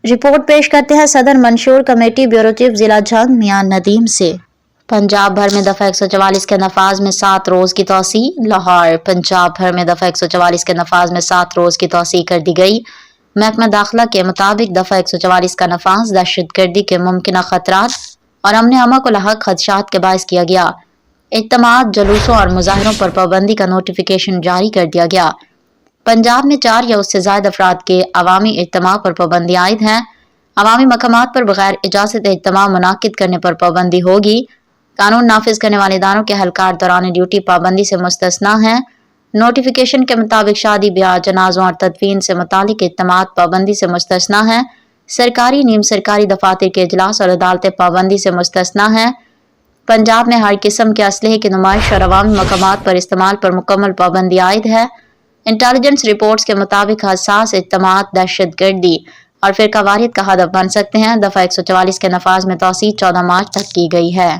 Report پیش کرتے ہیں صدر منشور کمیٹی بیورو چیف ضلع جھنگ میاں ندیم سے۔ پنجاب بھر میں دفعہ 144 کے نفاذ میں 7 روز کی توسیع۔ لاہور۔ پنجاب بھر میں دفعہ 144 کے نفاذ میں 7 روز کی توسیع کر دی گئی۔ محکمہ داخلہ کے مطابق دفعہ 144 کا نفاذ دہشت گردی کے ممکنہ خطرات اور امن امان کو لاحق خدشات کے باعث کیا گیا۔ اجتماعات، جلوسوں اور مظاہروں پر پابندی کا نوٹیفیکیشن جاری کر دیا گیا۔ پنجاب میں 4 یا اس سے زائد افراد کے عوامی اجتماع پر پابندی عائد ہے۔ عوامی مقامات پر بغیر اجازت اجتماع منعقد کرنے پر پابندی ہوگی۔ قانون نافذ کرنے والے اداروں کے اہلکار دوران ڈیوٹی پابندی سے مستثنیٰ ہیں۔ نوٹیفیکیشن کے مطابق شادی بیاہ، جنازوں اور تدفین سے متعلق اجتماعات پابندی سے مستثنیٰ ہیں۔ سرکاری، نیم سرکاری دفاتر کے اجلاس اور عدالتیں پابندی سے مستثنیٰ ہیں۔ پنجاب میں ہر قسم کے اسلحے کی نمائش اور عوامی مقامات پر استعمال پر مکمل پابندی عائد ہے۔ انٹیلیجنس رپورٹس کے مطابق حساس اجتماعات دہشت گردی اور فرقہ واریت کا ہدف بن سکتے ہیں۔ دفعہ 144 کے نفاذ میں توسیع 14 مارچ تک کی گئی ہے۔